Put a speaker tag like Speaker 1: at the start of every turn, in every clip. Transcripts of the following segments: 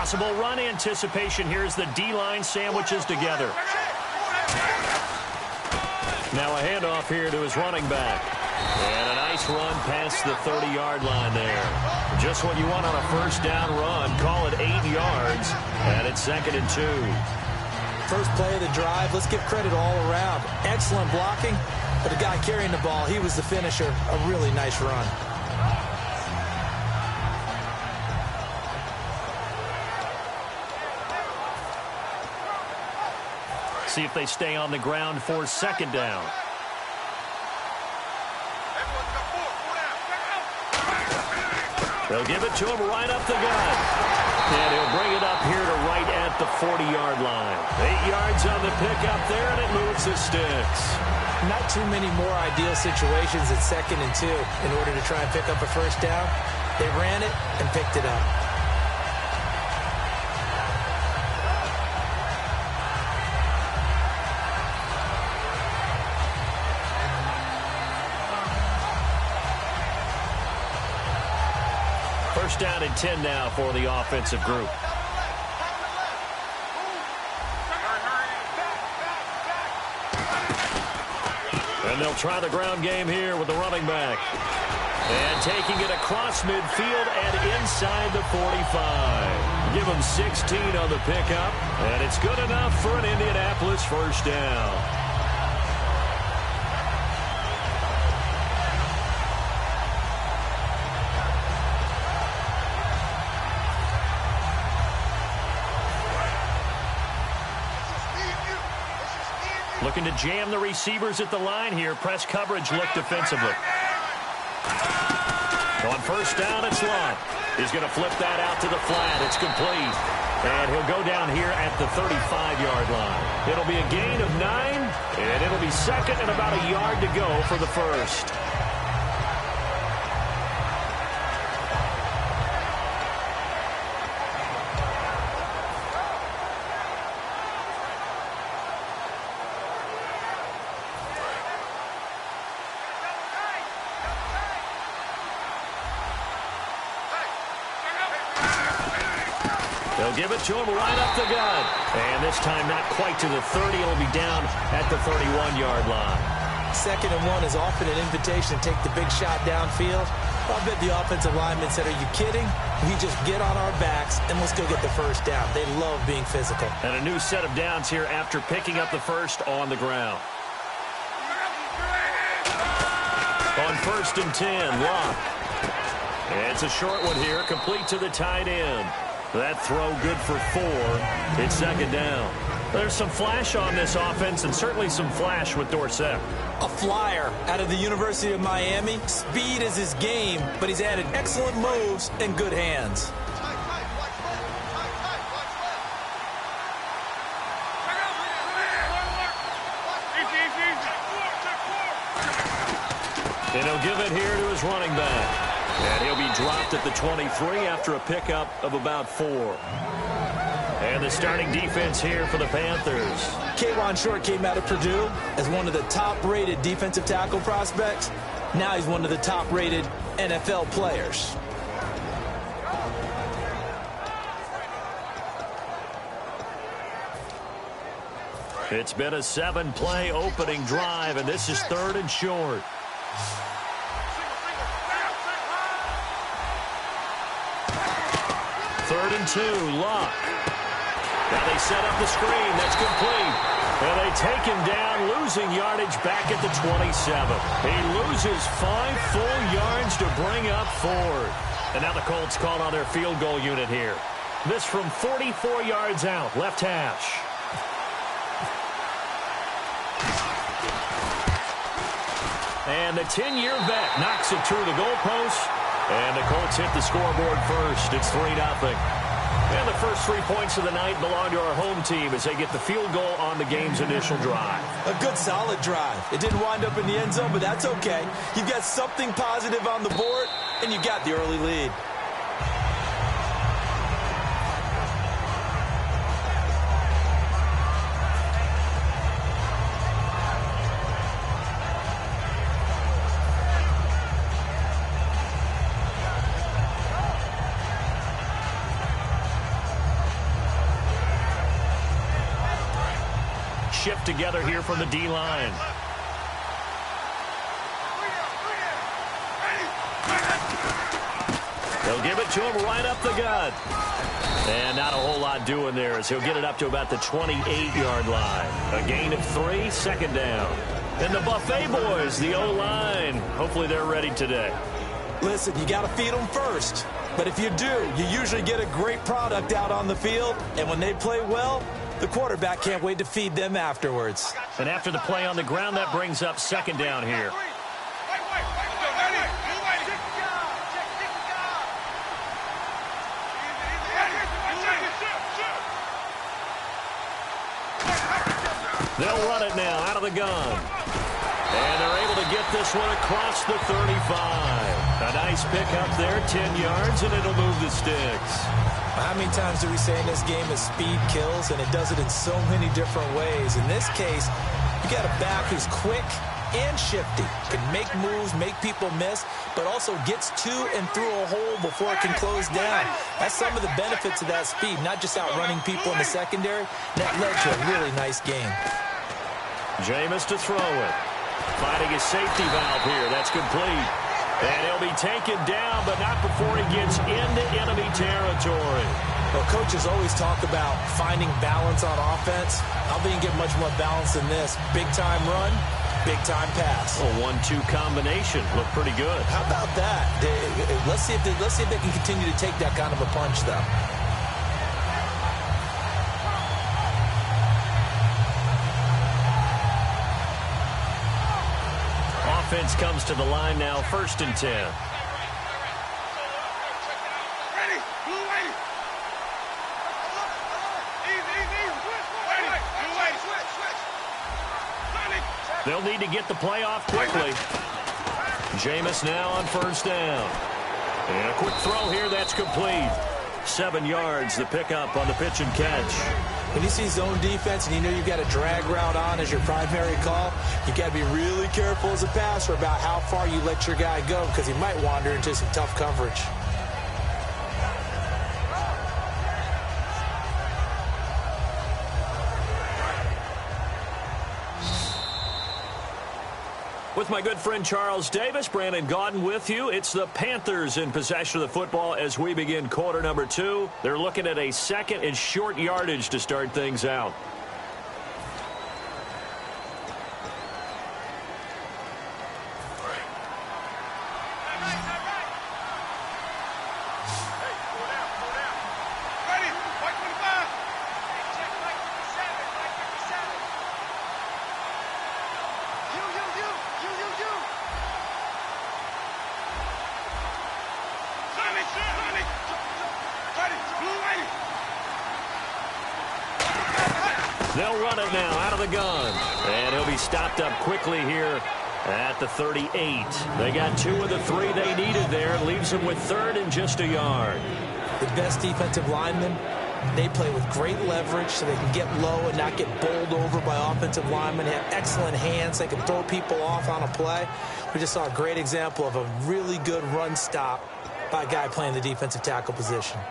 Speaker 1: possible run anticipation here as the D-line sandwiches together. Now a handoff here to his running back. And a nice run past the 30-yard line there. Just what you want on a first down run. Call it 8 yards. And it's 2nd and 2.
Speaker 2: First play of the drive. Let's give credit all around. Excellent blocking. But the guy carrying the ball, he was the finisher. A really nice run.
Speaker 1: See if they stay on the ground for 2nd down. They'll give it to him right up the gut. And he'll bring it up here to right at the 40-yard line. 8 yards on the pickup there, and it moves the sticks.
Speaker 2: Not too many more ideal situations at 2nd and 2 in order to try and pick up a first down. They ran it and picked it up.
Speaker 1: First down and 10 now for the offensive group. And they'll try the ground game here with the running back. And taking it across midfield and inside the 45. Give him 16 on the pickup. And it's good enough for an Indianapolis first down. Looking to jam the receivers at the line here. Press coverage look defensively. On first down, it's Lott. He's going to flip that out to the flat. It's complete. And he'll go down here at the 35-yard line. It'll be a gain of 9, and it'll be 2nd and about a yard to go for the first. They'll give it to him right up the gut. And this time not quite to the 30. It'll be down at the 31-yard line.
Speaker 2: 2nd and 1 is often an invitation to take the big shot downfield. I bet the offensive lineman said, are you kidding? We just get on our backs and let's go get the first down. They love being physical.
Speaker 1: And a new set of downs here after picking up the first on the ground. On 1st and 10, Lott. It's a short one here, complete to the tight end. That throw good for 4. It's 2nd down. There's some flash on this offense and certainly some flash with Dorsett.
Speaker 2: A flyer out of the University of Miami. Speed is his game, but he's added excellent moves and good hands.
Speaker 1: And he'll give it here to his running back. And he'll be dropped at the 23 after a pickup of about 4. And the starting defense here for the Panthers.
Speaker 2: K'Wan Short came out of Purdue as one of the top-rated defensive tackle prospects. Now he's one of the top-rated NFL players.
Speaker 1: It's been a 7-play opening drive, and this is 3rd and short. Third and 2, Lott. Now they set up the screen. That's complete. And they take him down, losing yardage back at the 27. He loses 5 full yards to bring up 4th. And now the Colts called on their field goal unit here. This from 44 yards out, left hash. And the 10-year vet knocks it through the goalpost. And the Colts hit the scoreboard first. It's 3-0. And the first 3 points of the night belong to our home team as they get the field goal on the game's initial drive.
Speaker 2: A good, solid drive. It didn't wind up in the end zone, but that's okay. You've got something positive on the board, and you got the early lead.
Speaker 1: shift together here from the D-line. They'll give it to him right up the gut. And not a whole lot doing there as he'll get it up to about the 28-yard line. A gain of 3, 2nd down. And the Buffet boys, the O-line, hopefully they're ready today.
Speaker 2: Listen, you got to feed them first. But if you do, you usually get a great product out on the field. And when they play well, the quarterback can't wait to feed them afterwards.
Speaker 1: And after the play on the ground, that brings up 2nd down here. They'll run it now out of the gun. And they're able to get this one across the 35. A nice pickup there, 10 yards, and it'll move the sticks.
Speaker 2: How many times do we say in this game that speed kills, and it does it in so many different ways? In this case, you got a back who's quick and shifty, can make moves, make people miss, but also gets to and through a hole before it can close down. That's some of the benefits of that speed, not just outrunning people in the secondary. That led to a really nice game.
Speaker 1: Jameis to throw it. Finding his safety valve here. That's complete. And he'll be taken down, but not before he gets into enemy territory.
Speaker 2: Well, coaches always talk about finding balance on offense. I don't think you get much more balance than this. Big-time run, big-time pass.
Speaker 1: A 1-2 combination. Looked pretty good.
Speaker 2: How about that? Let's see if they can continue to take that kind of a punch, though.
Speaker 1: Offense comes to the line now, 1st and 10. They'll need to get the play off quickly. Jameis now on 1st down. And a quick throw here, that's complete. 7 yards, the pickup on the pitch and catch.
Speaker 2: When you see zone defense and you know you've got a drag route on as your primary call, you got to be really careful as a passer about how far you let your guy go because he might wander into some tough coverage.
Speaker 1: With my good friend Charles Davis, Brandon Gaudin with you. It's the Panthers in possession of the football as we begin quarter number 2. They're looking at a 2nd and short yardage to start things out. They'll run it now out of the gun. And he'll be stopped up quickly here at the 38. They got 2 of the 3 they needed there. Leaves them with 3rd and just a yard.
Speaker 2: The best defensive linemen, they play with great leverage so they can get low and not get bowled over by offensive linemen. They have excellent hands. They can throw people off on a play. We just saw a great example of a really good run stop by a guy playing the defensive tackle position.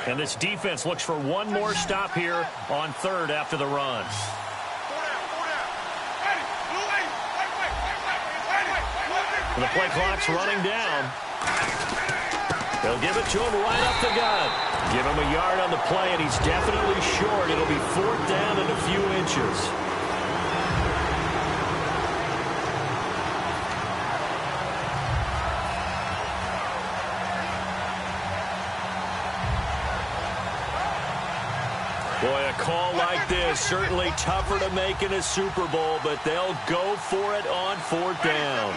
Speaker 1: And this defense looks for one more stop here on 3rd after the run. And the play clock's running down. They'll give it to him right up the gut. Give him a yard on the play, and he's definitely short. It'll be 4th down and a few inches. Boy, a call like this, certainly tougher to make in a Super Bowl, but they'll go for it on 4th down.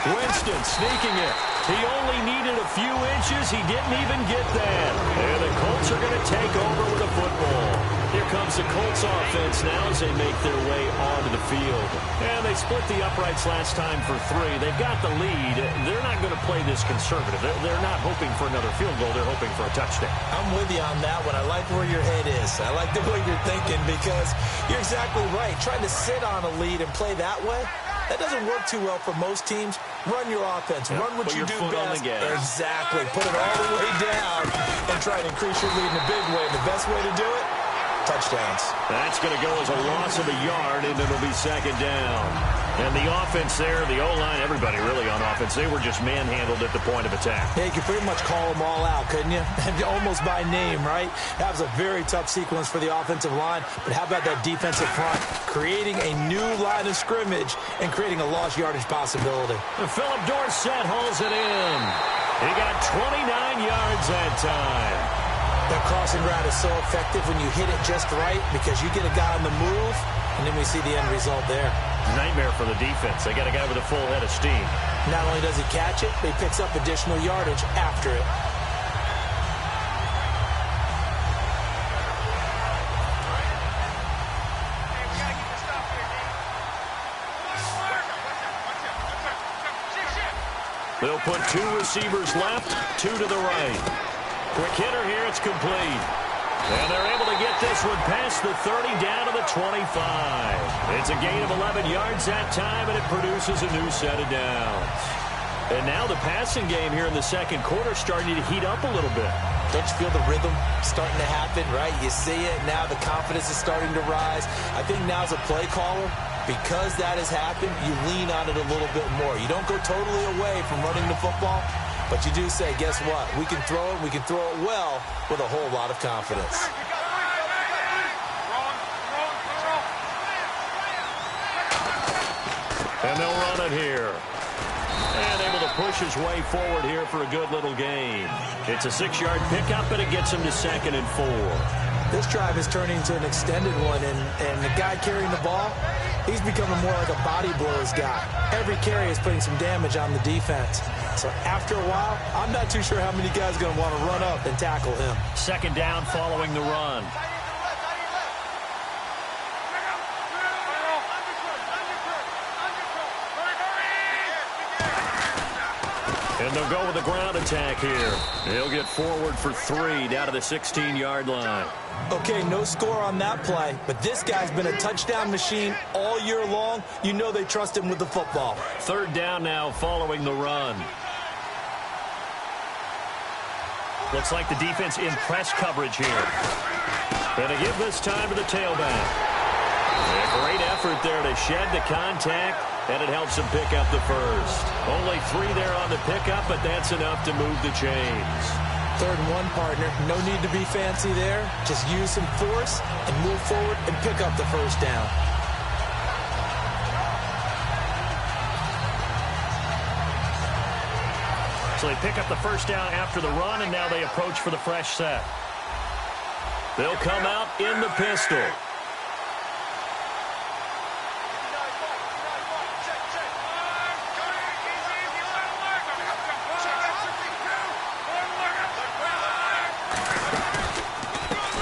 Speaker 1: Winston sneaking it. He only needed a few inches. He didn't even get that. And the Colts are going to take over with the football. Here comes the Colts offense now as they make their way onto the field. And they split the uprights last time for 3. They've got the lead. They're not going to play this conservative. They're not hoping for another field goal. They're hoping for a touchdown.
Speaker 2: I'm with you on that one. I like where your head is. I like the way you're thinking because you're exactly right. Trying to sit on a lead and play that way, That doesn't work too well for most teams. Run your offense. Run what you do best. Exactly. Put it all the way down and try and increase your lead in a big way. And the best way to do it, touchdowns.
Speaker 1: That's going to go as a loss of a yard, and it'll be second down. And the offense there, the O-line, everybody really on offense, they were just manhandled at the point of attack.
Speaker 2: Yeah, you could pretty much call them all out, couldn't you? Almost by name, right? That was a very tough sequence for the offensive line. But how about that defensive front? Creating a new line of scrimmage and creating a lost yardage possibility.
Speaker 1: Philip Dorsett hauls it in. He got 29 yards that time.
Speaker 2: That crossing route is so effective when you hit it just right because you get a guy on the move, and then we see the end result there.
Speaker 1: Nightmare for the defense. They got a guy with a full head of steam.
Speaker 2: Not only does he catch it, but he picks up additional yardage after it.
Speaker 1: They'll put two receivers left, two to the right. Quick hitter here, it's complete. And they're able to get this one past the 30 down to the 25. It's a gain of 11 yards that time, and it produces a new set of downs. And now the passing game here in the second quarter starting to heat up a little bit.
Speaker 2: Don't you feel the rhythm starting to happen, right? You see it, now the confidence is starting to rise. I think now as a play caller, because that has happened, you lean on it a little bit more. You don't go totally away from running the football, but you do say, guess what? We can throw it. We can throw it well with a whole lot of confidence.
Speaker 1: And they'll run it here. And able to push his way forward here for a good little gain. It's a 6-yard pickup, and it gets him to 2nd and 4.
Speaker 2: This drive is turning into an extended one, and the guy carrying the ball, he's becoming more like a body blows guy. Every carry is putting some damage on the defense. So after a while, I'm not too sure how many guys are going to want to run up and tackle him.
Speaker 1: Second down following the run. And they'll go with the ground attack here. He'll get forward for 3 down to the 16-yard line.
Speaker 2: Okay, no score on that play, but this guy's been a touchdown machine all year long. You know they trust him with the football.
Speaker 1: Third down now following the run. Looks like the defense in press coverage here. And they give this time to the tailback. A great effort there to shed the contact, and it helps him pick up the first. Only 3 there on the pickup, but that's enough to move the chains.
Speaker 2: 3rd and 1, partner. No need to be fancy there. Just use some force and move forward and pick up the first down.
Speaker 1: So they pick up the first down after the run, and now they approach for the fresh set. They'll come out in the pistol.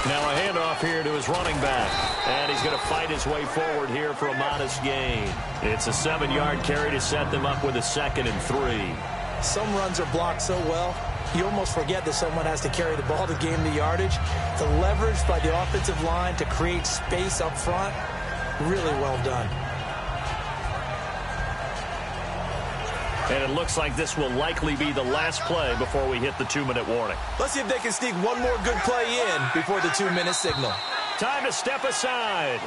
Speaker 1: Now a handoff here to his running back. And he's going to fight his way forward here for a modest gain. It's a 7-yard carry to set them up with a 2nd and 3.
Speaker 2: Some runs are blocked so well, you almost forget that someone has to carry the ball to gain the yardage. The leverage by the offensive line to create space up front, really well done.
Speaker 1: And it looks like this will likely be the last play before we hit the 2-minute warning.
Speaker 2: Let's see if they can sneak one more good play in before the 2-minute signal.
Speaker 1: Time to step aside.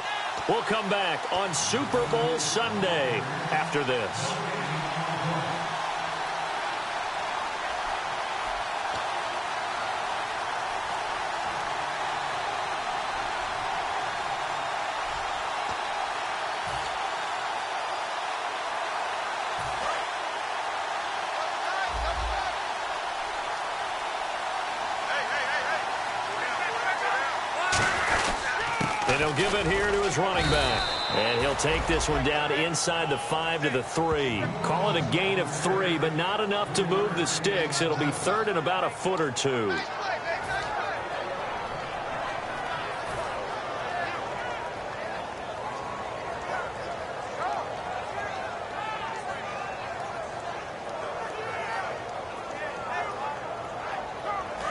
Speaker 1: We'll come back on Super Bowl Sunday after this. And he'll give it here to his running back. And he'll take this one down inside the 5 to the 3. Call it a gain of 3, but not enough to move the sticks. It'll be 3rd and about a foot or 2.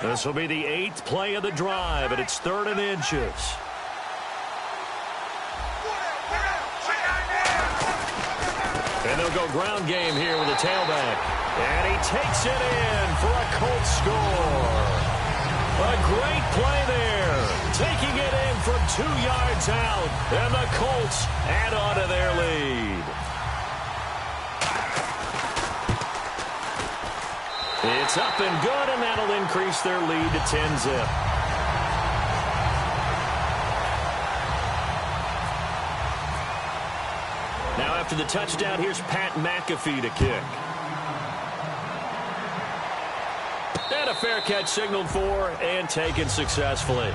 Speaker 1: This will be the 8th play of the drive, and it's 3rd and inches. go ground game here with a tailback. And he takes it in for a Colts score. A great play there. Taking it in from 2 yards out. And the Colts add on to their lead. It's up and good, and that'll increase their lead to 10-zip. Now after the touchdown, here's Pat McAfee to kick. And a fair catch signaled for and taken successfully.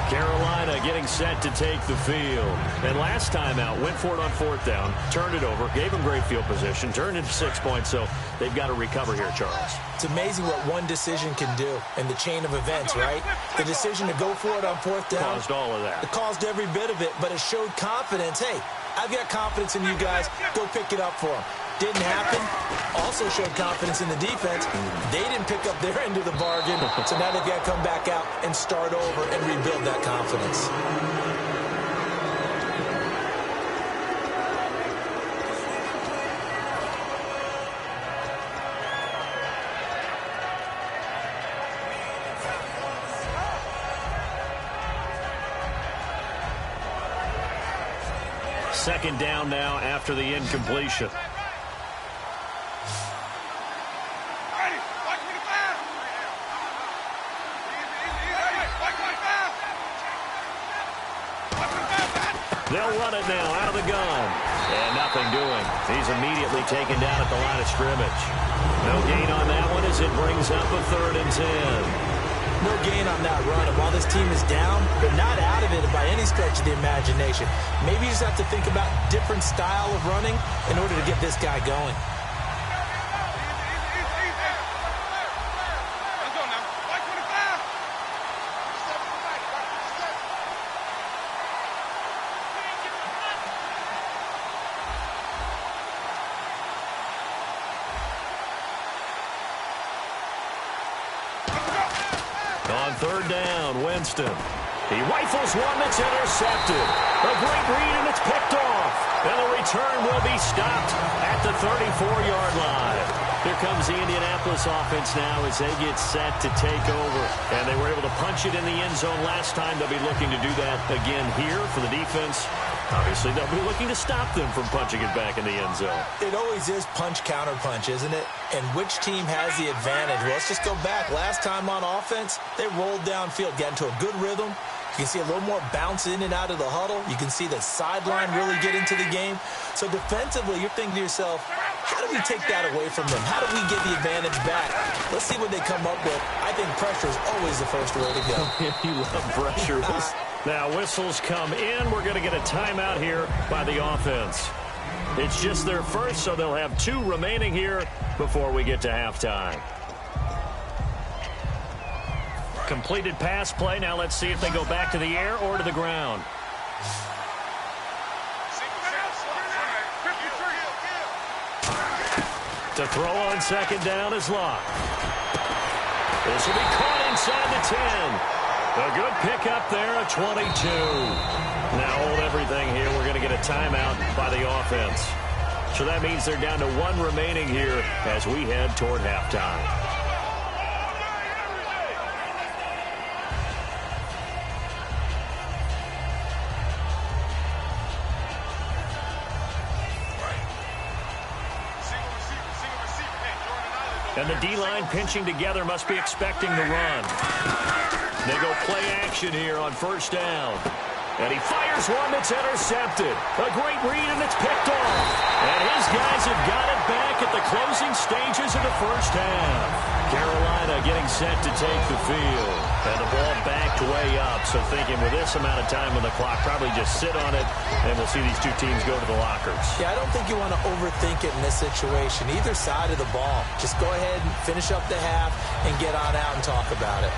Speaker 1: Carolina getting set to take the field. And last time out, went for it on 4th down, turned it over, gave them great field position, turned into 6 points, so they've got to recover here, Charles.
Speaker 2: It's amazing what one decision can do in the chain of events, right? The decision to go for it on 4th down.
Speaker 1: Caused all of that.
Speaker 2: It caused every bit of it, but it showed confidence. Hey, I've got confidence in you guys. Go pick it up for them. Didn't happen. Also showed confidence in the defense. They didn't pick up their end of the bargain, so now they've got to come back out and start over and rebuild that confidence.
Speaker 1: Second down now after the incompletion. They'll run it now out of the gun. And nothing doing. He's immediately taken down at the line of scrimmage. No gain on that one as it brings up a 3rd and 10.
Speaker 2: No gain on that run. And while this team is down, they're not out of it by any stretch of the imagination. Maybe you just have to think about different style of running in order to get this guy going.
Speaker 1: On 3rd down, Winston. He rifles one that's intercepted. A great read, and it's picked off. And the return will be stopped at the 34-yard line. Here comes the Indianapolis offense now as they get set to take over. And they were able to punch it in the end zone last time. They'll be looking to do that again here for the defense. Obviously, they'll be looking to stop them from punching it back in the end zone.
Speaker 2: It always is punch-counter-punch, isn't it? And which team has the advantage? Well, let's just go back. Last time on offense, they rolled downfield, got into a good rhythm. You can see a little more bounce in and out of the huddle. You can see the sideline really get into the game. So defensively, you're thinking to yourself, how do we take that away from them? How do we get the advantage back? Let's see what they come up with. I think pressure is always the first way to go.
Speaker 1: You love pressure. Now whistles come in. We're going to get a timeout here by the offense. It's just their first, so they'll have 2 remaining here before we get to halftime. Completed pass play. Now let's see if they go back to the air or to the ground. To throw on 2nd down is Locke. This will be caught inside the 10. A good pickup there at 22. Now hold everything here. We're going to get a timeout by the offense. So that means they're down to 1 remaining here as we head toward halftime. And the D-line pinching together must be expecting the run. They go play action here on 1st down. And he fires one that's intercepted. A great read, and it's picked off. And his guys have got it back at the closing stages of the 1st half. Carolina getting set to take the field. And the ball backed way up. So thinking with this amount of time on the clock, probably just sit on it, and we'll see these 2 teams go to the lockers.
Speaker 2: Yeah, I don't think you want to overthink it in this situation. Either side of the ball. Just go ahead and finish up the half and get on out and talk about it.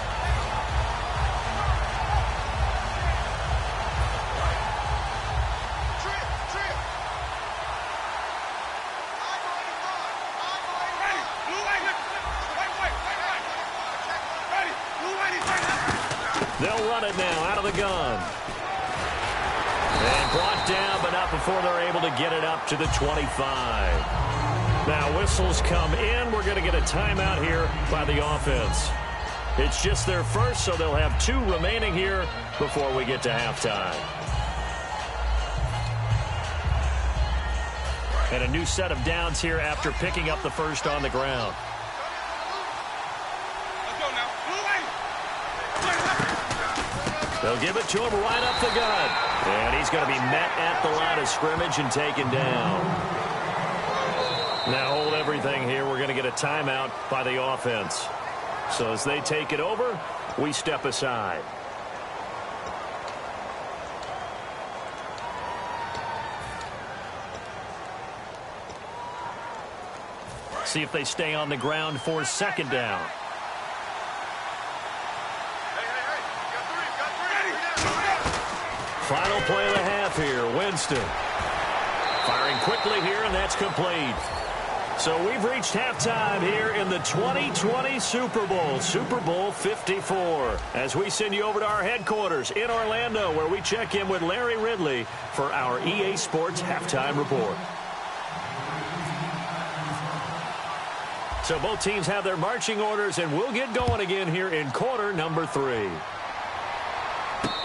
Speaker 2: They'll run it now out of the gun. And
Speaker 1: brought down, but not before they're able to get it up to the 25. Now whistles come in. We're going to get a timeout here by the offense. It's just their first, so they'll have 2 remaining here before we get to halftime. And a new set of downs here after picking up the first on the ground. They'll give it to him right up the gut. And he's going to be met at the line of scrimmage and taken down. Now hold everything here. We're going to get a timeout by the offense. So as they take it over, we step aside. See if they stay on the ground for second down. Final play of the half here. Winston firing quickly here, and that's complete. So we've reached halftime here in the 2020 Super Bowl, Super Bowl 54. As we send you over to our headquarters in Orlando, where we check in with Larry Ridley for our EA Sports Halftime Report. So both teams have their marching orders, and we'll get going again here in quarter number 3.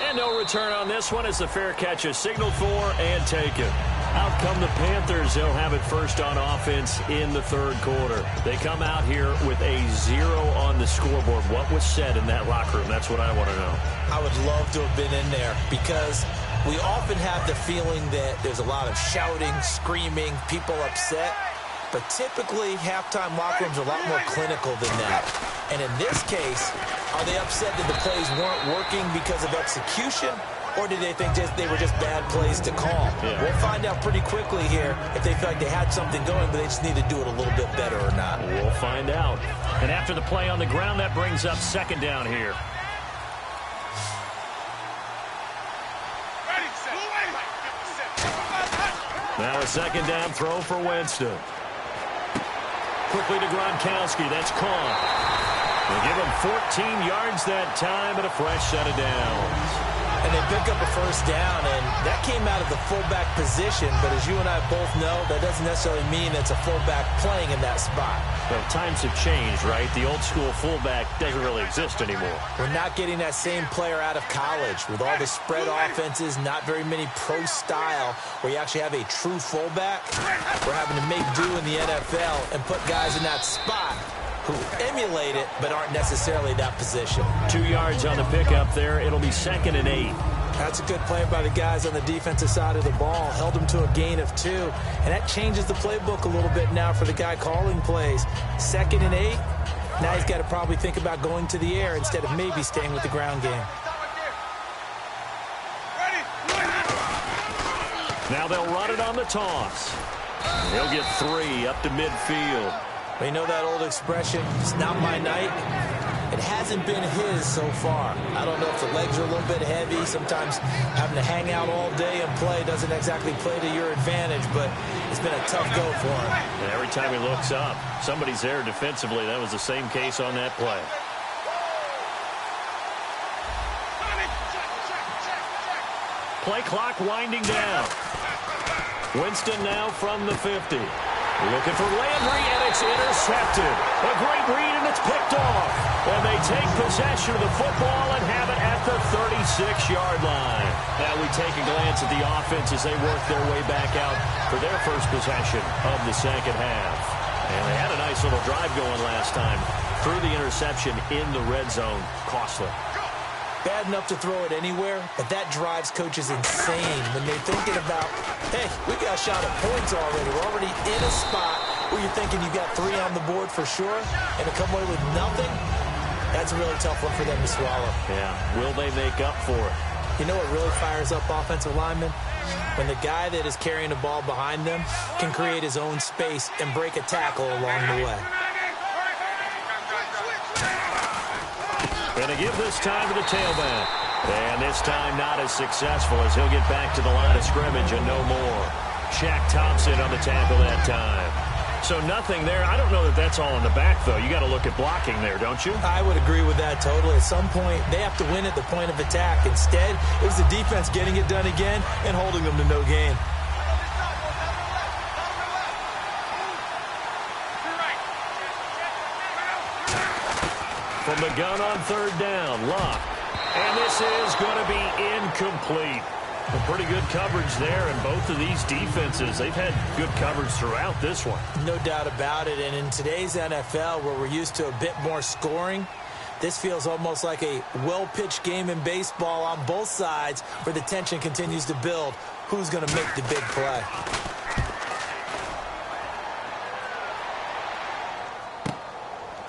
Speaker 1: And no return on this one as the fair catch is signaled for and taken. Out come the Panthers. They'll have it first on offense in the third quarter. They come out here with a 0 on the scoreboard. What was said in that locker room? That's what I want to know. I would love to have been in there because we often have the feeling that there's a lot of shouting, screaming, people upset. But typically, halftime locker rooms are a lot more clinical than that. And in this case, are they upset that the plays weren't working because of execution? Or did they think they were just bad plays to call? Yeah. We'll find out pretty quickly here if they feel like they had something going, but they just need to do it a little bit better or not. We'll find out. And after the play on the ground, that brings up second down here. Now a second down throw for Winston. Quickly to Gronkowski. That's caught. They give him 14 yards that time and a fresh set of downs. And they pick up a first down, and that came out of the fullback position. But as you and I both know, that doesn't necessarily mean it's a fullback playing in that spot. Well, times have changed, right? The old school fullback doesn't really exist anymore. We're not getting that same player out of college. With all the spread offenses, not very many pro style, where you actually have a true fullback. We're having to make do in the NFL and put guys in that spot who emulate it but aren't necessarily that position. 2 yards on the pickup there. It'll be 2nd and 8. That's a good play by the guys on the defensive side of the ball. Held them to a gain of 2. And that changes the playbook a little bit now for the guy calling plays. 2nd and 8. Now he's got to probably think about going to the air instead of maybe staying with the ground game. Now they'll run it on the toss. He'll get 3 up to midfield. We know that old expression, it's not my night. It hasn't been his so far. I don't know if the legs are a little bit heavy. Sometimes having to hang out all day and play doesn't exactly play to your advantage, but it's been a tough go for him. And every time he looks up, somebody's there defensively. That was the same case on that play. Play clock winding down. Winston now from the 50. Looking for Landry, and it's intercepted. A great read, and it's picked off. And they take possession of the football and have it at the 36-yard line. Now we take a glance at the offense as they work their way back out for their first possession of the second half. And they had a nice little drive going last time. Threw the interception in the red zone. Costly. Bad enough to throw it anywhere, but that drives coaches insane when they're thinking about, hey, we got a shot at points already. We're already in a spot where you're thinking you got 3 on the board for sure, and to come away with nothing, that's a really tough one for them to swallow. Yeah, will they make up for it? You know what really fires up offensive linemen? When the guy that is carrying the ball behind them can create his own space and break a tackle along the way. Going to give this time to the tailback. And this time not as successful as he'll get back to the line of scrimmage and no more. Shaq Thompson on the tackle that time. So nothing there. I don't know that that's all in the back, though. You got to look at blocking there, don't you?
Speaker 2: I would agree with that totally. At some point, they have to win at the point of attack. Instead, it was the defense getting it done again and holding them to no gain.
Speaker 1: From the gun on third down, Luck. And this is going to be incomplete. Well, pretty good coverage there, and both of these defenses, they've had good coverage throughout this one.
Speaker 2: No doubt about it, and in today's NFL, where we're used to a bit more scoring, this feels almost like a well-pitched game in baseball on both sides where the tension continues to build. Who's going to make the big play?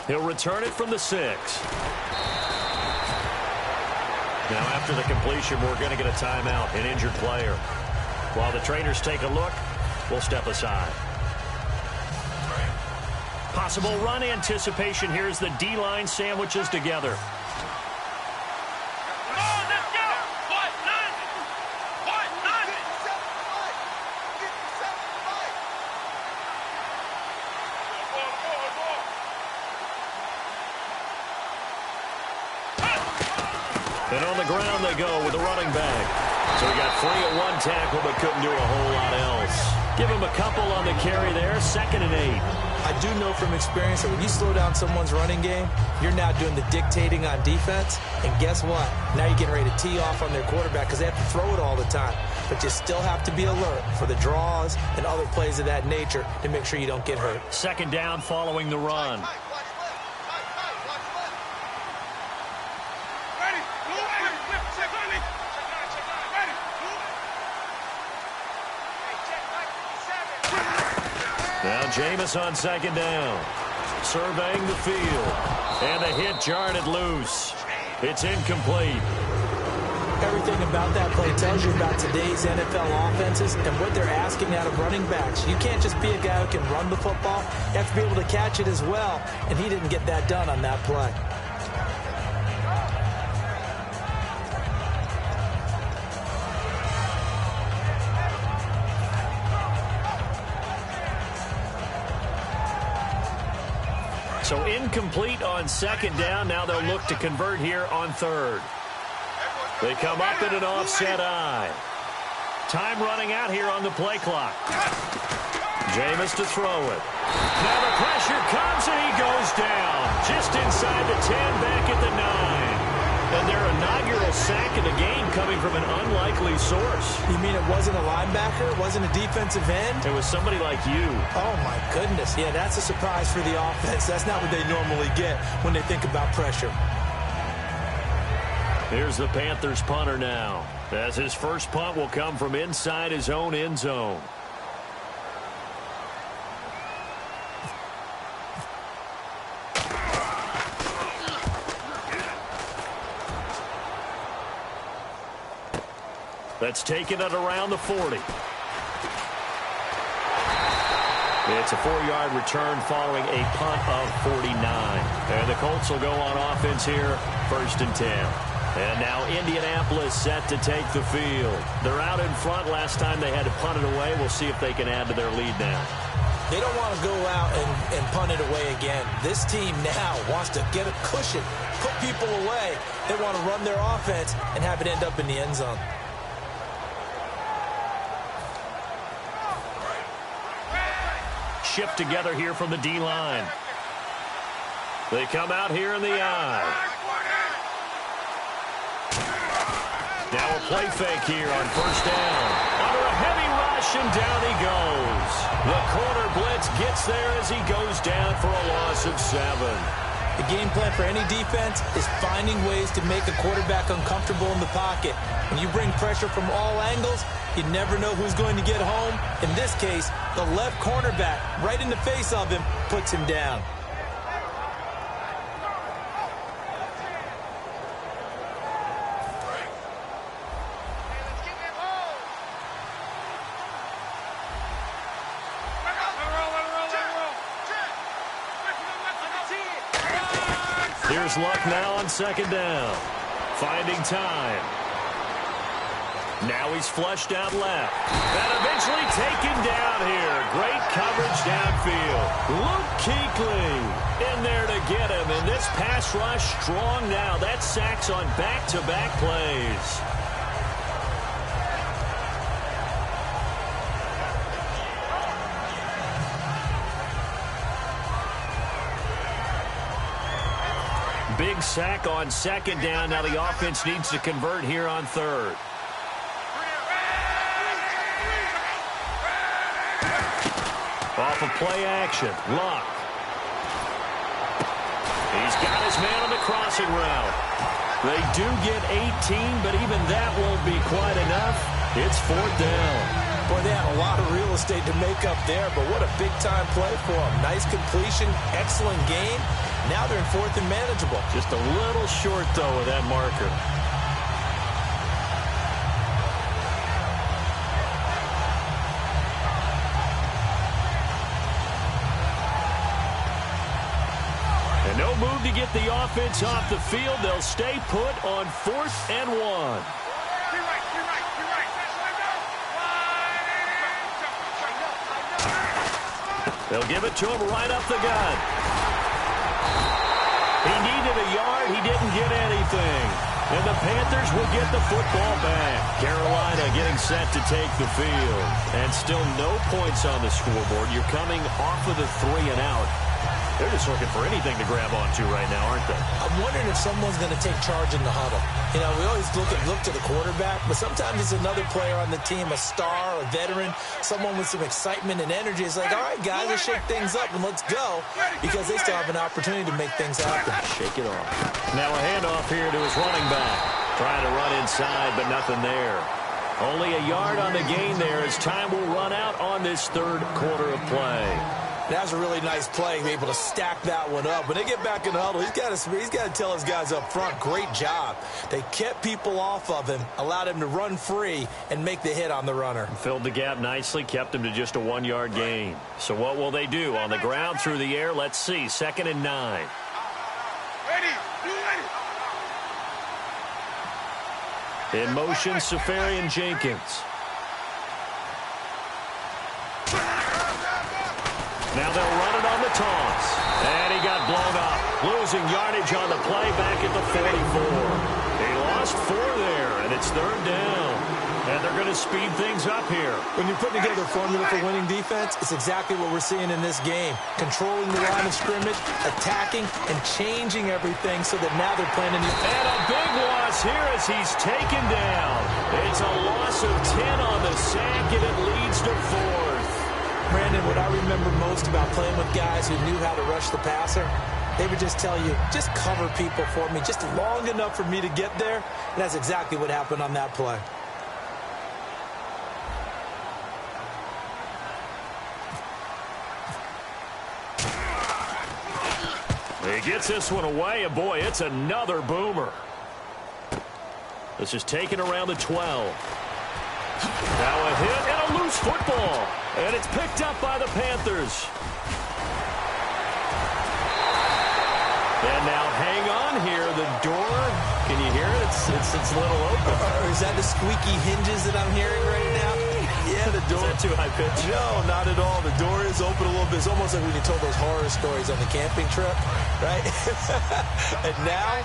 Speaker 1: He'll return it from the 6. Now, after the completion, we're going to get a timeout, an injured player. While the trainers take a look, we'll step aside. Possible run anticipation. Here's the D-line sandwiches together. And on the ground they go with the running back. So he got free at one tackle but couldn't do a whole lot else. Give him a couple on the carry there, 2nd and 8.
Speaker 2: I do know from experience that when you slow down someone's running game, you're now doing the dictating on defense. And guess what? Now you're getting ready to tee off on their quarterback because they have to throw it all the time. But you still have to be alert for the draws and other plays of that nature to make sure you don't get hurt.
Speaker 1: 2nd down following the run. Now Jameis on 2nd down. Surveying the field. And the hit jarred it loose. It's incomplete.
Speaker 2: Everything about that play tells you about today's NFL offenses and what they're asking out of running backs. You can't just be a guy who can run the football. You have to be able to catch it as well. And he didn't get that done on that play.
Speaker 1: So incomplete on 2nd down. Now they'll look to convert here on 3rd. They come up in an offset eye. Time running out here on the play clock. Jameis to throw it. Now the pressure comes and he goes down. Just inside the 10, back at the 9. And their inaugural sack of the game coming from an unlikely source.
Speaker 2: You mean it wasn't a linebacker? It wasn't a defensive end?
Speaker 1: It was somebody like you.
Speaker 2: Oh, my goodness. Yeah, that's a surprise for the offense. That's not what they normally get when they think about pressure.
Speaker 1: Here's the Panthers punter now, as his first punt will come from inside his own end zone. That's taken at around the 40. It's a 4-yard return following a punt of 49. And the Colts will go on offense here, 1st and 10. And now Indianapolis set to take the field. They're out in front. Last time they had to punt it away. We'll see if they can add to their lead now.
Speaker 2: They don't want to go out and punt it away again. This team now wants to get a cushion, put people away. They want to run their offense and have it end up in the end zone.
Speaker 1: Shift together here from the D-line. They come out here in the eye. Now a play fake here on 1st down. Under a heavy rush, and down he goes. The corner blitz gets there as he goes down for a loss of 7.
Speaker 2: The game plan for any defense is finding ways to make a quarterback uncomfortable in the pocket. When you bring pressure from all angles, you never know who's going to get home. In this case, the left cornerback, right in the face of him, puts him down. Here's
Speaker 1: Luck now on 2nd down. Finding time. Now he's flushed out left. And eventually taken down here. Great coverage downfield. Luke Kuechly in there to get him. And this pass rush strong now. That's sacks on back-to-back plays. Big sack on second down. Now the offense needs to convert here on third. Off of play action. Luck. He's got his man on the crossing route. They do get 18, but even that won't be quite enough. It's fourth down.
Speaker 2: Boy, they had a lot of real estate to make up there, but what a big-time play for them. Nice completion, excellent game. Now they're in fourth and manageable.
Speaker 1: Just a little short, though, with that marker. And no move to get the offense off the field. They'll stay put on 4th and 1. They'll give it to him right up the gut. He needed a yard. He didn't get anything. And the Panthers will get the football back. Carolina getting set to take the field. And still no points on the scoreboard. You're coming off of the 3 and out. They're just looking for anything to grab onto right now, aren't they?
Speaker 2: I'm wondering if someone's going to take charge in the huddle. You know, we always look to the quarterback, but sometimes it's another player on the team, a star, a veteran, someone with some excitement and energy. It's like, all right, guys, let's shake things up and let's go, because they still have an opportunity to make things happen.
Speaker 1: Shake it off. Now a handoff here to his running back. Trying to run inside, but nothing there. Only a yard on the gain there as time will run out on this third quarter of play.
Speaker 2: That was a really nice play, able to stack that one up. When they get back in the huddle, he's got to tell his guys up front, great job. They kept people off of him, allowed him to run free and make the hit on the runner.
Speaker 1: Filled the gap nicely, kept him to just a 1-yard gain. So what will they do? On the ground, through the air, let's see. 2nd and 9. In motion, Safarian Jenkins. Now they'll run it on the toss. And he got blown up. Losing yardage on the play back at the 44. He lost 4 there, and it's 3rd down. And they're going to speed things up here.
Speaker 2: When you're putting together a formula for winning defense, it's exactly what we're seeing in this game. Controlling the line of scrimmage, attacking, and changing everything so that now they're playing in the...
Speaker 1: And a big loss here as he's taken down. It's a loss of 10 on the sack, and it leads to 4th.
Speaker 2: Brandon, what I remember most about playing with guys who knew how to rush the passer, they would just tell you, just cover people for me, just long enough for me to get there. And that's exactly what happened on that play.
Speaker 1: He gets this one away, and boy, it's another boomer. This is taken around the 12. Now a hit and a loose football. And it's picked up by the Panthers. And now hang on here. The door, can you hear it? It's a little open.
Speaker 2: Is that the squeaky hinges that I'm hearing right now? Yeah, the door.
Speaker 1: Is that too high pitch?
Speaker 2: No, not at all. The door is open a little bit. It's almost like when you told those horror stories on the camping trip, right? And now,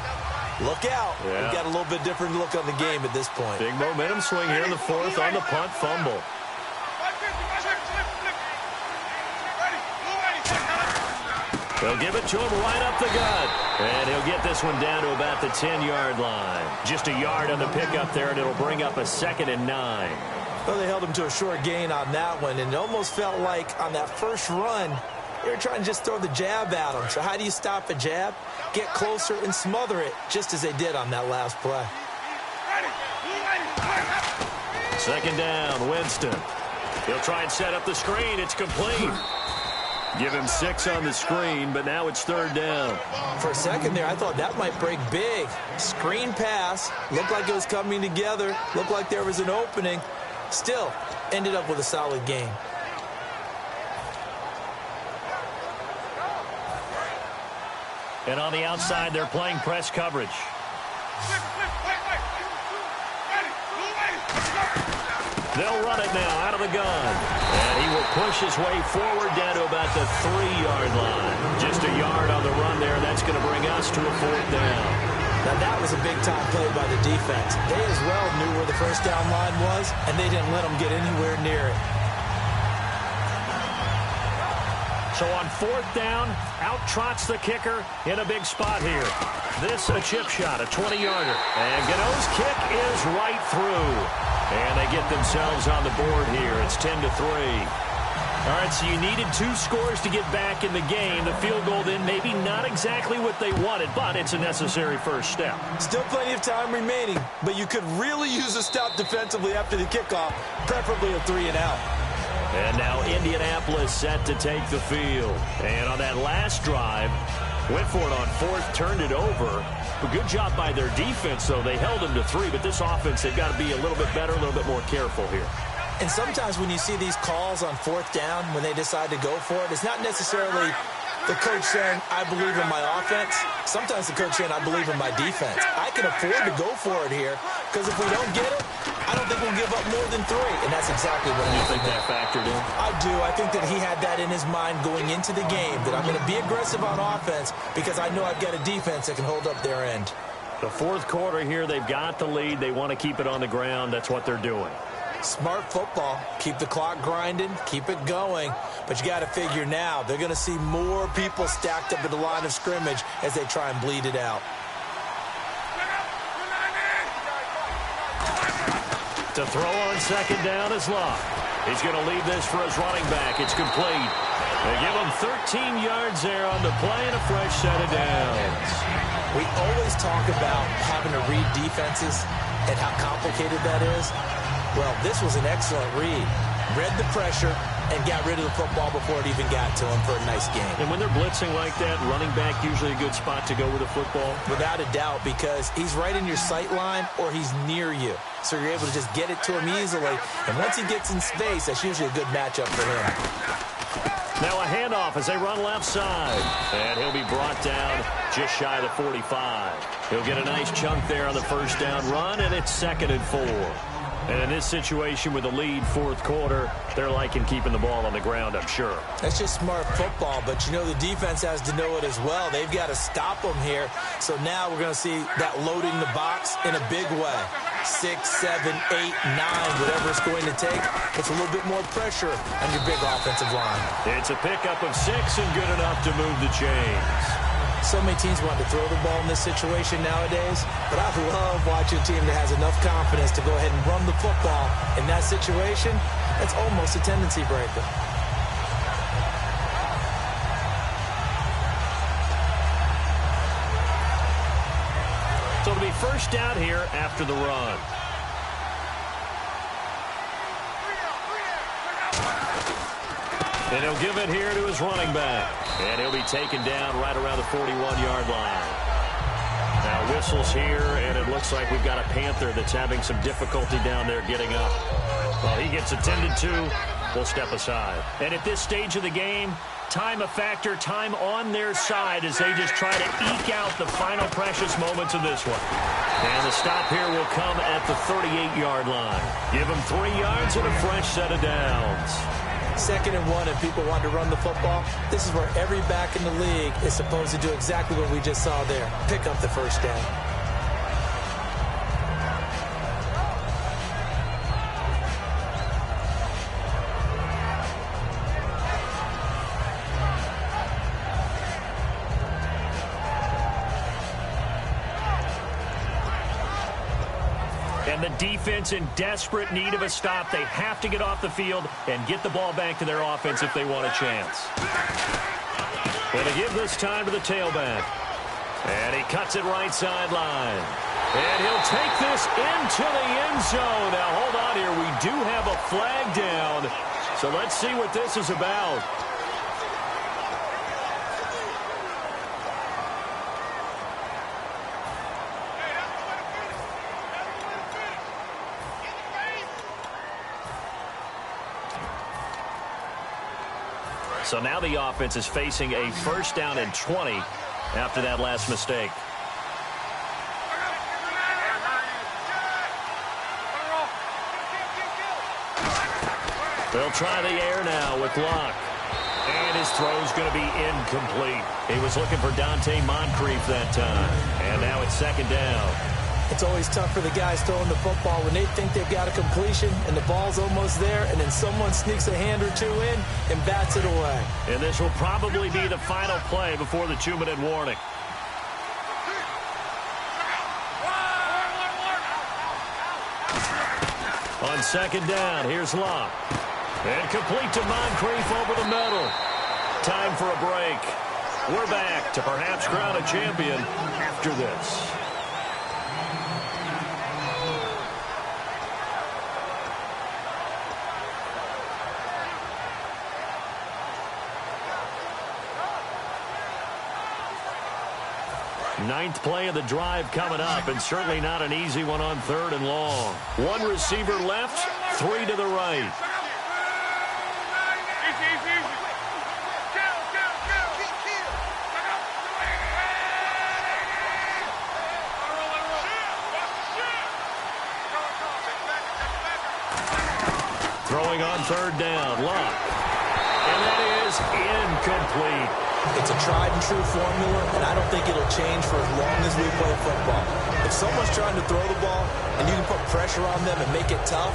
Speaker 2: look out.
Speaker 1: Yeah.
Speaker 2: We've got a little bit different look on the game at this point.
Speaker 1: Big momentum swing here in the 4th on the punt fumble. They'll give it to him right up the gut. And he'll get this one down to about the 10-yard line. Just a yard on the pickup there, and it'll bring up a 2nd and 9.
Speaker 2: Well, they held him to a short gain on that one, and it almost felt like on that first run, they were trying to just throw the jab at him. So how do you stop a jab? Get closer and smother it, just as they did on that last play.
Speaker 1: 2nd down, Winston. He'll try and set up the screen. It's complete. Give him 6 on the screen, but now it's 3rd down.
Speaker 2: For a second there, I thought that might break big. Screen pass. Looked like it was coming together. Looked like there was an opening. Still, ended up with a solid game.
Speaker 1: And on the outside, they're playing press coverage. They'll run it now out of the gun. And he will push his way forward down to about the 3-yard line. Just a yard on the run there. That's going to bring us to a 4th down.
Speaker 2: Now, that was a big-time play by the defense. They as well knew where the first down line was, and they didn't let them get anywhere near it.
Speaker 1: So on 4th down, out trots the kicker in a big spot here. This a chip shot, a 20-yarder. And Gano's kick is right through. And they get themselves on the board here. It's 10-3. All right, so you needed 2 scores to get back in the game. The field goal then maybe not exactly what they wanted, but it's a necessary first step.
Speaker 2: Still plenty of time remaining, but you could really use a stop defensively after the kickoff, preferably a 3-and-out.
Speaker 1: And now Indianapolis set to take the field. And on that last drive, went for it on 4th, turned it over. But good job by their defense, though. They held them to 3, but this offense, they've got to be a little bit better, a little bit more careful here.
Speaker 2: And sometimes when you see these calls on 4th down, when they decide to go for it, it's not necessarily the coach saying, I believe in my offense. Sometimes the coach saying, I believe in my defense. I can afford to go for it here, because if we don't get it, I don't think we'll give up more than 3. And that's exactly what
Speaker 1: you think that factored in?
Speaker 2: I do. I think that he had that in his mind going into the game, that I'm going to be aggressive on offense because I know I've got a defense that can hold up their end.
Speaker 1: The 4th quarter here, they've got the lead. They want to keep it on the ground. That's what they're doing.
Speaker 2: Smart football. Keep the clock grinding. Keep it going. But you got to figure now, they're going to see more people stacked up at the line of scrimmage as they try and bleed it out.
Speaker 1: To throw on 2nd down is Locke. He's going to leave this for his running back. It's complete. They give him 13 yards there on the play and a fresh set of downs.
Speaker 2: We always talk about having to read defenses and how complicated that is. Well, this was an excellent read. Read the pressure and got rid of the football before it even got to him for a nice game.
Speaker 1: And when they're blitzing like that, running back usually a good spot to go with the football?
Speaker 2: Without a doubt, because he's right in your sight line or he's near you. So you're able to just get it to him easily. And once he gets in space, that's usually a good matchup for him.
Speaker 1: Now a handoff as they run left side. And he'll be brought down just shy of the 45. He'll get a nice chunk there on the first down run, and it's 2nd and 4. And in this situation with the lead 4th quarter, they're liking keeping the ball on the ground, I'm sure.
Speaker 2: That's just smart football, but you know the defense has to know it as well. They've got to stop them here. So now we're going to see that loading the box in a big way. 6, 7, 8, 9, whatever it's going to take. It's a little bit more pressure on your big offensive line.
Speaker 1: It's a pickup of 6 and good enough to move the chains.
Speaker 2: So many teams want to throw the ball in this situation nowadays, but I love watching a team that has enough confidence to go ahead and run the football. In that situation, that's almost a tendency breaker.
Speaker 1: So it'll be first down here after the run. And he'll give it here to his running back. And he'll be taken down right around the 41-yard line. Now whistles here, and it looks like we've got a Panther that's having some difficulty down there getting up. Well, he gets attended to. We'll step aside. And at this stage of the game, time a factor, time on their side as they just try to eke out the final precious moments of this one. And the stop here will come at the 38-yard line. Give them 3 yards and a fresh set of downs.
Speaker 2: 2nd and 1, and people want to run the football. This is where every back in the league is supposed to do exactly what we just saw there. Pick up the first down.
Speaker 1: And the defense in desperate need of a stop. They have to get off the field and get the ball back to their offense if they want a chance. Going to give this time to the tailback. And he cuts it right sideline. And he'll take this into the end zone. Now, hold on here. We do have a flag down. So let's see what this is about. So now the offense is facing a first down and 20 after that last mistake. They'll try the air now with Luck. And his throw's going to be incomplete. He was looking for Dante Moncrief that time. And now it's second down.
Speaker 2: It's always tough for the guys throwing the football when they think they've got a completion and the ball's almost there, and then someone sneaks a hand or two in and bats it away.
Speaker 1: And this will probably be the final play before the 2-minute warning. On second down, here's Luck. And complete to Moncrief over the middle. Time for a break. We're back to perhaps crown a champion after this. Ninth play of the drive coming up, and certainly not an easy one on 3rd and long. One receiver left, 3 to the right. Throwing on 3rd down, Luck. And that is incomplete.
Speaker 2: It's a tried-and-true formula, and I don't think it'll change for as long as we play football. If someone's trying to throw the ball and you can put pressure on them and make it tough,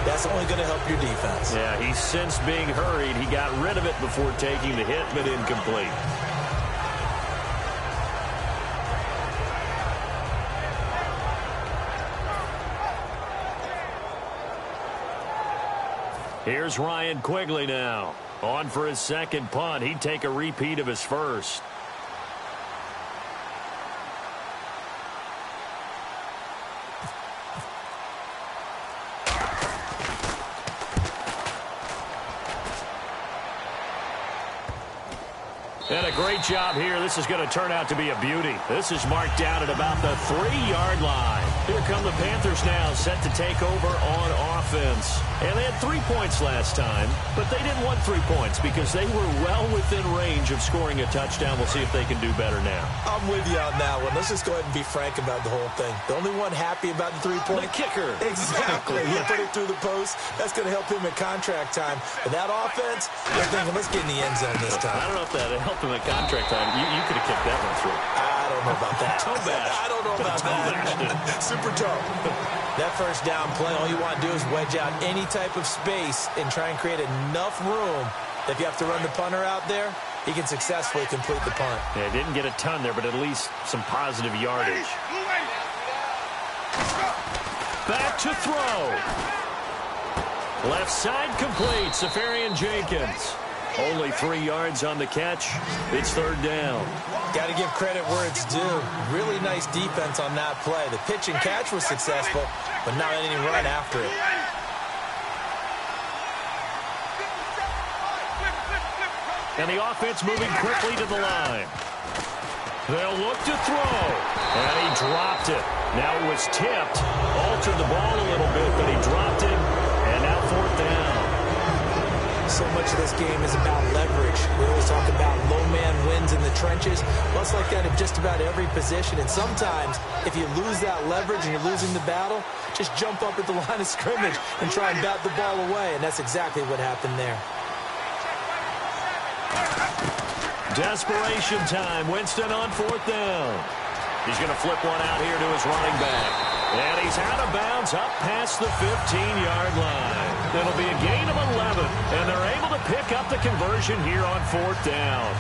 Speaker 2: that's only going to help your defense.
Speaker 1: Yeah, he's since being hurried. He got rid of it before taking the hit, but incomplete. Here's Ryan Quigley now. On for his second punt. He'd take a repeat of his first. And a great job here. This is going to turn out to be a beauty. This is marked down at about the 3-yard line. Here come the Panthers now, set to take over on offense. And they had 3 points last time, but they didn't want 3 points because they were well within range of scoring a touchdown. We'll see if they can do better now.
Speaker 2: I'm with you on that one. Let's just go ahead and be frank about the whole thing. The only one happy about the 3-point?
Speaker 1: The kicker.
Speaker 2: Exactly. He put it through the post. That's going to help him at contract time. But that offense, they're thinking, let's get in the end zone this time.
Speaker 1: I don't know if that helped him at contract time. You could have kicked that one through.
Speaker 2: I don't know about that.
Speaker 1: Toe bash.
Speaker 2: I don't know about that. Super toe. That first down play, all you want to do is wedge out any type of space and try and create enough room that if you have to run the punter out there, he can successfully complete the punt.
Speaker 1: Yeah, didn't get a ton there, but at least some positive yardage. Back to throw. Left side complete. Safarian Jenkins. Only 3 yards on the catch. It's 3rd down.
Speaker 2: Got to give credit where it's due. Really nice defense on that play. The pitch and catch was successful, but not any run after it.
Speaker 1: And the offense moving quickly to the line. They'll look to throw. And he dropped it. Now it was tipped. Altered the ball a little bit, but he dropped it. And now 4th down.
Speaker 2: So much of this game is about leverage. We always talk about low man wins in the trenches. Well, it's like that in just about every position. And sometimes, if you lose that leverage and you're losing the battle, just jump up at the line of scrimmage and try and bat the ball away. And that's exactly what happened there.
Speaker 1: Desperation time. Winston on 4th down. He's going to flip one out here to his running back. And he's out of bounds up past the 15-yard line. It'll be a gain of 11, and they're able to pick up the conversion here on 4th down.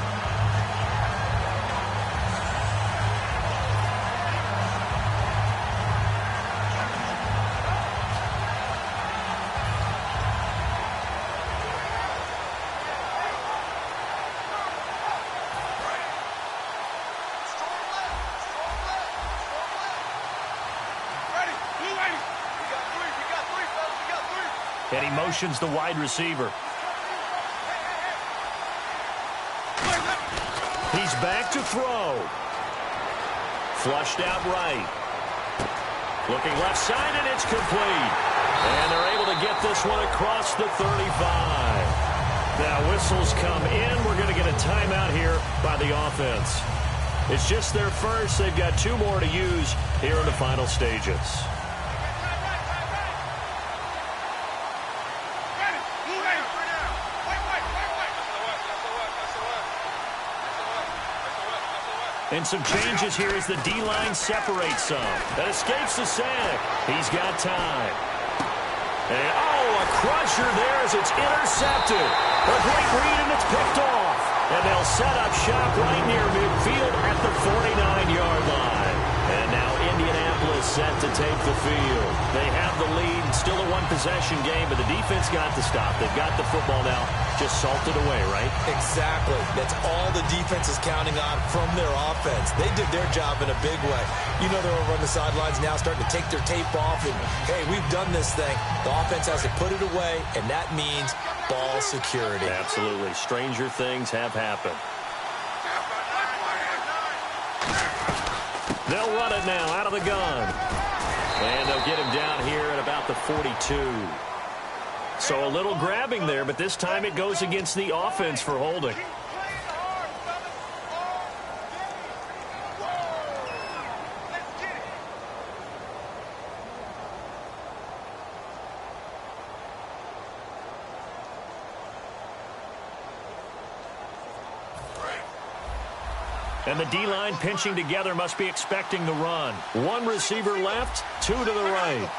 Speaker 1: And he motions the wide receiver. He's back to throw. Flushed out right. Looking left side, and it's complete. And they're able to get this one across the 35. Now whistles come in. We're going to get a timeout here by the offense. It's just their first. They've got 2 more to use here in the final stages. And some changes here as the D-line separates some. That escapes the sack. He's got time. And, a crusher there as it's intercepted. A great read, and it's picked off. And they'll set up shop right near midfield at the 49-yard line. And now Indianapolis set to take the field. They have the lead. Still a one-possession game, but the defense got the stop. They've got the football now. Just salted away, right?
Speaker 2: Exactly. That's all the defense is counting on from their offense. They did their job in a big way. You know they're over on the sidelines now starting to take their tape off. And, hey, we've done this thing. The offense has to put it away, and that means ball security.
Speaker 1: Absolutely. Stranger things have happened. They'll run it now out of the gun. And they'll get him down here at about the 42. So a little grabbing there, but this time it goes against the offense for holding. And the D-line pinching together must be expecting the run. One receiver left, two to the right.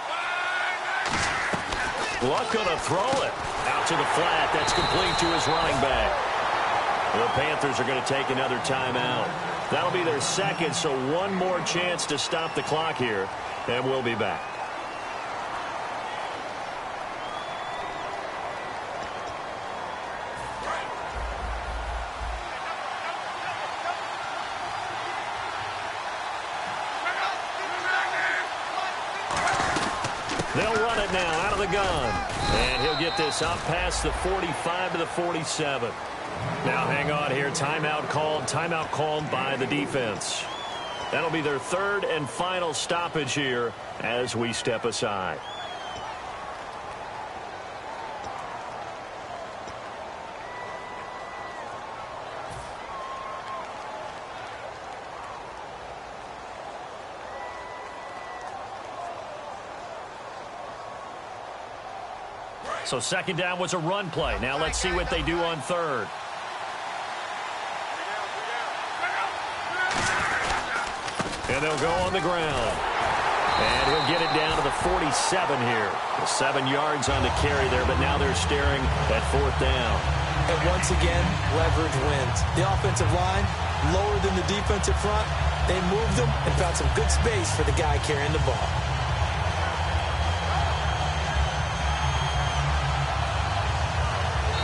Speaker 1: Luck going to throw it. Out to the flat. That's complete to his running back. The Panthers are going to take another timeout. That'll be their second, so one more chance to stop the clock here. And we'll be back. They'll run it now out of the gun. And he'll get this up past the 45 to the 47. Now hang on here. Timeout called by the defense. That'll be their third and final stoppage here as we step aside. So second down was a run play. Now let's see what they do on third. And they'll go on the ground. And he'll get it down to the 47 here. 7 yards on the carry there, but now they're staring at fourth down.
Speaker 2: And once again, leverage wins. The offensive line, lower than the defensive front. They moved them and found some good space for the guy carrying the ball.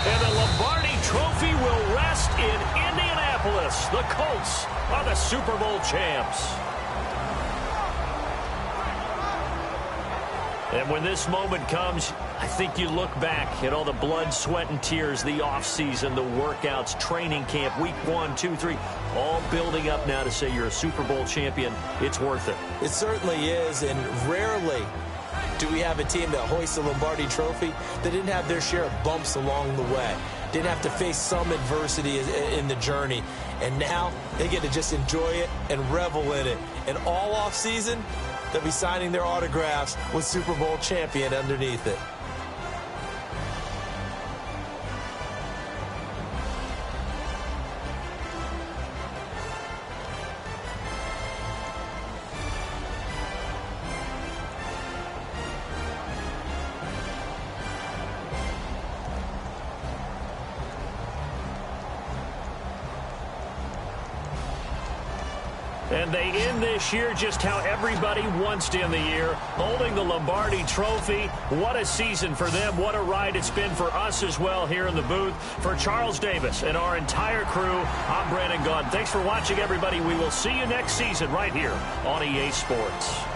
Speaker 1: And the Lombardi Trophy will rest in Indianapolis. The Colts are the Super Bowl champs. And when this moment comes, I think you look back at all the blood, sweat, and tears, the offseason, the workouts, training camp, week 1, 2, 3, all building up now to say you're a Super Bowl champion. It's worth it.
Speaker 2: It certainly is, and rarely do we have a team that hoists the Lombardi Trophy that didn't have their share of bumps along the way, didn't have to face some adversity in the journey, and now they get to just enjoy it and revel in it. And all offseason, they'll be signing their autographs with Super Bowl champion underneath it.
Speaker 1: And they end this year just how everybody wants to end the year, holding the Lombardi Trophy. What a season for them. What a ride it's been for us as well here in the booth. For Charles Davis and our entire crew, I'm Brandon Gaudin. Thanks for watching, everybody. We will see you next season right here on EA Sports.